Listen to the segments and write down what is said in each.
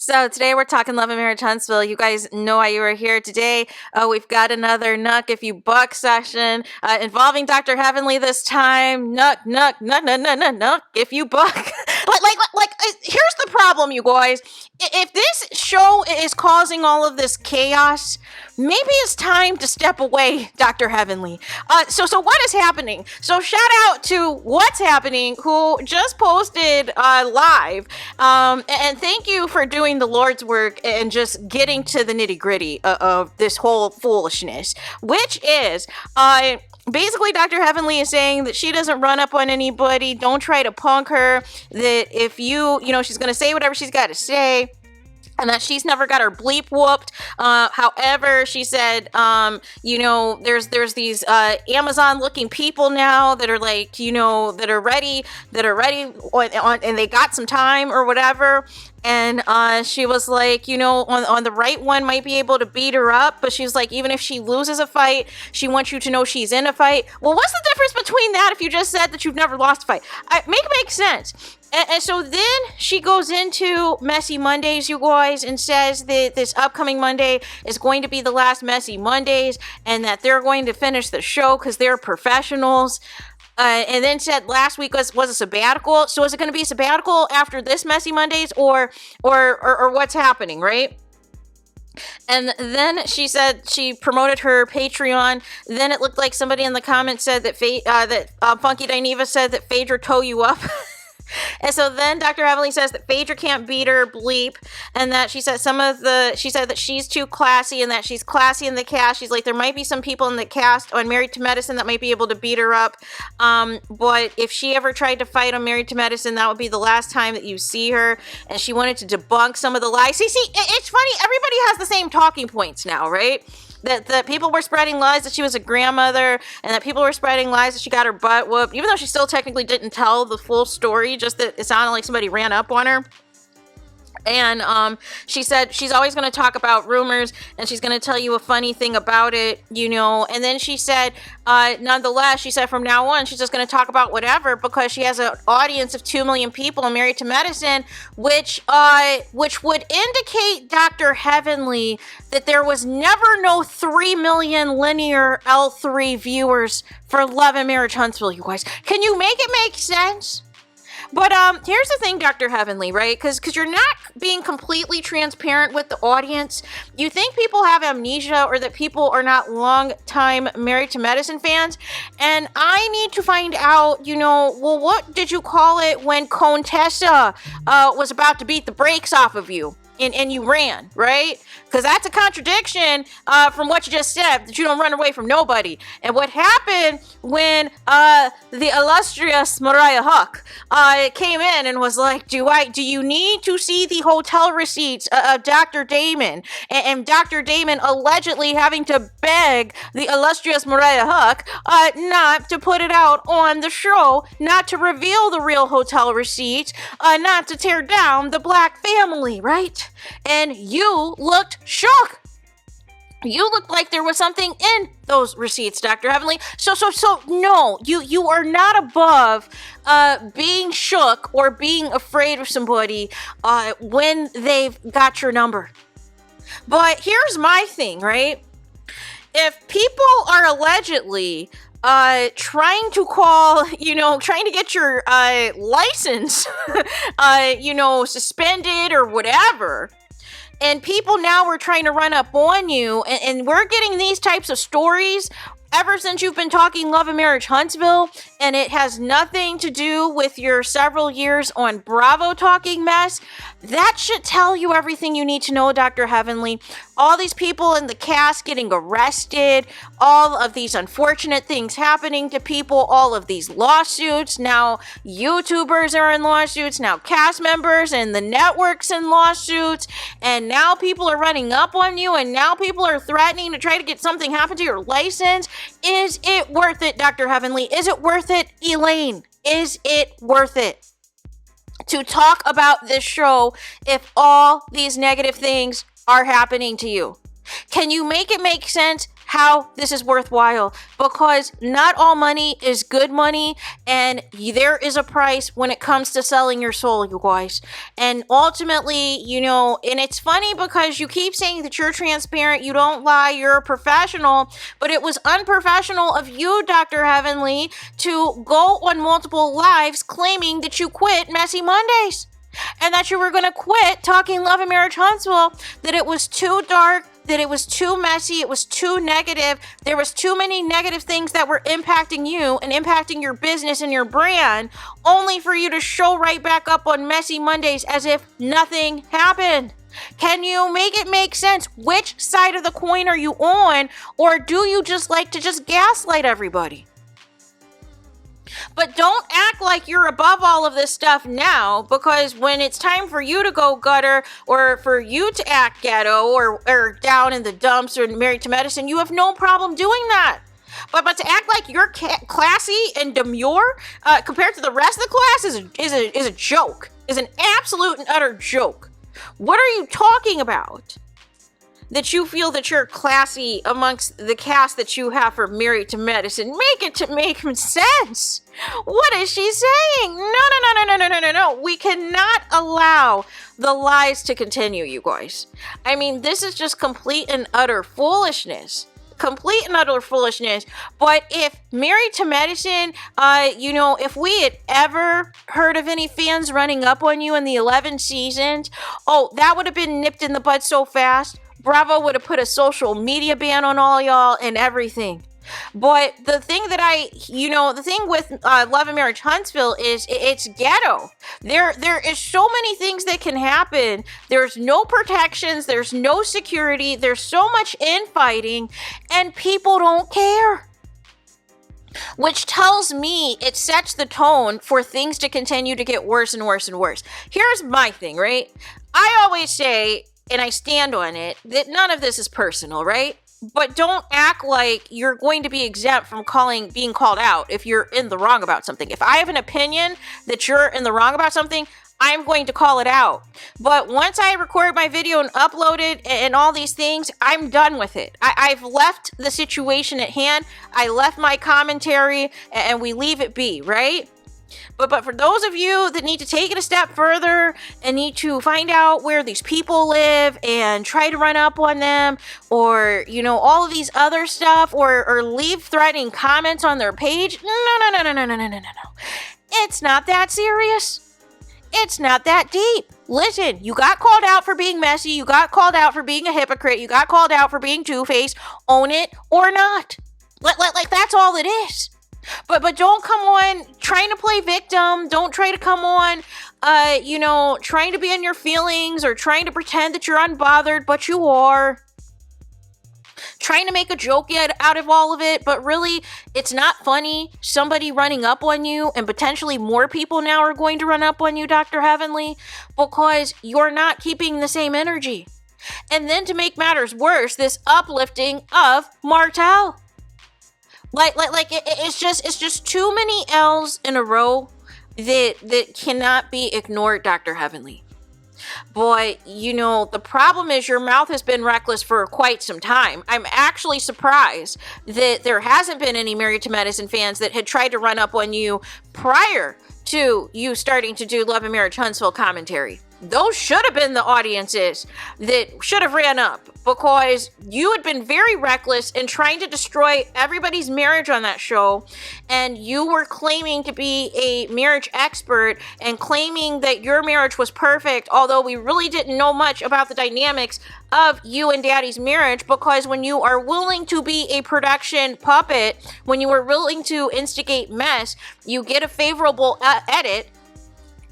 So today we're talking Love and Marriage Huntsville. You guys know why you were here today. We've got another Nuck If You Buck session involving Dr. Heavenly this time. Nuck if you buck. Here's the problem, you guys. If this show is causing all of this chaos, maybe it's time to step away, Dr. Heavenly. So what is happening? So shout out to What's Happening, who just posted live. And thank you for doing the Lord's work and just getting to the nitty gritty of this whole foolishness, which is, basically, Dr. Heavenly is saying that she doesn't run up on anybody. Don't try to punk her. That if she's going to say whatever she's got to say. And that she's never got her bleep whooped. However, she said, there's these Amazon-looking people now that are like, that are ready, and they got some time or whatever. And she was like, on the right one might be able to beat her up, but she's like, even if she loses a fight, she wants you to know she's in a fight. Well, what's the difference between that if you just said that you've never lost a fight? Makes sense. And so then she goes into Messy Mondays, you guys, and says that this upcoming Monday is going to be the last Messy Mondays and that they're going to finish the show because they're professionals. And then said last week was a sabbatical. So is it going to be a sabbatical after this Messy Mondays or what's happening, right? And then she said she promoted her Patreon. Then it looked like somebody in the comments said that Funky Dineva said that Phaedra tow you up. And so then Dr. Heavenly says that Phaedra can't beat her bleep, and that she said that she's too classy and that she's classy in the cast. She's like, there might be some people in the cast on Married to Medicine that might be able to beat her up. But if she ever tried to fight on Married to Medicine, that would be the last time that you see her. And she wanted to debunk some of the lies. See, it's funny. Everybody has the same talking points now, right? That people were spreading lies that she was a grandmother, and that people were spreading lies that she got her butt whooped, even though she still technically didn't tell the full story, just that it sounded like somebody ran up on her. And she said she's always going to talk about rumors, and she's going to tell you a funny thing about it, And then she said, nonetheless, she said from now on, she's just going to talk about whatever because she has an audience of 2 million people and Married to Medicine, which would indicate, Dr. Heavenly, that there was never no 3 million linear L3 viewers for Love and Marriage Huntsville, you guys. Can you make it make sense? But here's the thing, Dr. Heavenly, right? Because you're not being completely transparent with the audience. You think people have amnesia or that people are not long-time Married to Medicine fans. And I need to find out, what did you call it when Contessa was about to beat the brakes off of you? And you ran, right? Because that's a contradiction from what you just said, that you don't run away from nobody. And what happened when the illustrious Mariah Huck came in and was like, do you need to see the hotel receipts of Dr. Damon? And Dr. Damon allegedly having to beg the illustrious Mariah Huck not to put it out on the show, not to reveal the real hotel receipts, not to tear down the black family, right? And you looked shook. You looked like there was something in those receipts, Dr. Heavenly. So no, you are not above being shook or being afraid of somebody when they've got your number. But here's my thing, right? If people are allegedly trying to call, trying to get your license, suspended or whatever, and people now are trying to run up on you, and we're getting these types of stories ever since you've been talking Love and Marriage Huntsville, and it has nothing to do with your several years on Bravo talking mess. That should tell you everything you need to know, Dr. Heavenly. All these people in the cast getting arrested, all of these unfortunate things happening to people, all of these lawsuits. Now YouTubers are in lawsuits, now cast members and the networks in lawsuits, and now people are running up on you, and now people are threatening to try to get something happen to your license. Is it worth it, Dr. Heavenly? Is it worth it, Elaine? Is it worth it to talk about this show if all these negative things are happening to you? Can you make it make sense how this is worthwhile, because not all money is good money, and there is a price when it comes to selling your soul, you guys. And ultimately, and it's funny because you keep saying that you're transparent, you don't lie, you're a professional, but it was unprofessional of you, Dr. Heavenly, to go on multiple lives claiming that you quit Messy Mondays and that you were going to quit talking Love and Marriage Huntsville, that it was too dark, that it was too messy, it was too negative, there was too many negative things that were impacting you and impacting your business and your brand, only for you to show right back up on Messy Mondays as if nothing happened. Can you make it make sense? Which side of the coin are you on, or do you just like to just gaslight everybody? But don't act like you're above all of this stuff now, because when it's time for you to go gutter, or for you to act ghetto, or down in the dumps, or married to medicine, you have no problem doing that. But to act like you're classy and demure compared to the rest of the class is a joke. Is an absolute and utter joke. What are you talking about? That you feel that you're classy amongst the cast that you have for Married to Medicine. Make it to make sense. What is she saying? No. We cannot allow the lies to continue, you guys. I mean, this is just complete and utter foolishness. Complete and utter foolishness. But if Married to Medicine, if we had ever heard of any fans running up on you in the 11 seasons, that would have been nipped in the bud so fast. Bravo would have put a social media ban on all y'all and everything. But the thing that the thing with Love and Marriage Huntsville is it's ghetto. There is so many things that can happen. There's no protections. There's no security. There's so much infighting, and people don't care. Which tells me it sets the tone for things to continue to get worse and worse and worse. Here's my thing, right? I always say, and I stand on it, that none of this is personal, right? But don't act like you're going to be exempt from being called out if you're in the wrong about something. If I have an opinion that you're in the wrong about something, I'm going to call it out. But once I record my video and upload it and all these things, I'm done with it. I've left the situation at hand. I left my commentary, and we leave it be, right? But for those of you that need to take it a step further and need to find out where these people live and try to run up on them, or, all of these other stuff, or leave threatening comments on their page, no. It's not that serious. It's not that deep. Listen, you got called out for being messy. You got called out for being a hypocrite. You got called out for being two-faced. Own it or not. Like that's all it is. But don't come on trying to play victim. Don't try to come on, trying to be in your feelings or trying to pretend that you're unbothered, but you are. Trying to make a joke out of all of it, but really, it's not funny. Somebody running up on you, and potentially more people now are going to run up on you, Dr. Heavenly, because you're not keeping the same energy. And then to make matters worse, this uplifting of Martell. It's just too many L's in a row that cannot be ignored, Dr. Heavenly. Boy, the problem is your mouth has been reckless for quite some time. I'm actually surprised that there hasn't been any Married to Medicine fans that had tried to run up on you prior to you starting to do Love and Marriage Huntsville commentary. Those should have been the audiences that should have ran up, because you had been very reckless in trying to destroy everybody's marriage on that show, and you were claiming to be a marriage expert and claiming that your marriage was perfect, although we really didn't know much about the dynamics of you and Daddy's marriage, because when you are willing to be a production puppet, when you are willing to instigate mess, you get a favorable edit.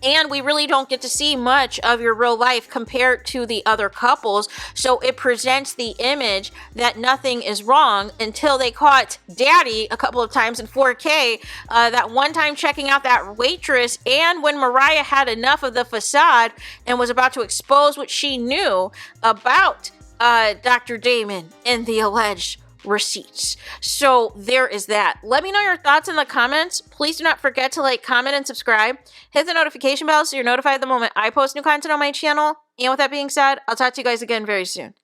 And we really don't get to see much of your real life compared to the other couples. So it presents the image that nothing is wrong until they caught Daddy a couple of times in 4K. That one time checking out that waitress, and when Mariah had enough of the facade and was about to expose what she knew about Dr. Damon and the alleged receipts. So there is that. Let me know your thoughts in the comments. Please do not forget to like, comment, and subscribe. Hit the notification bell so you're notified the moment I post new content on my channel. And with that being said, I'll talk to you guys again very soon.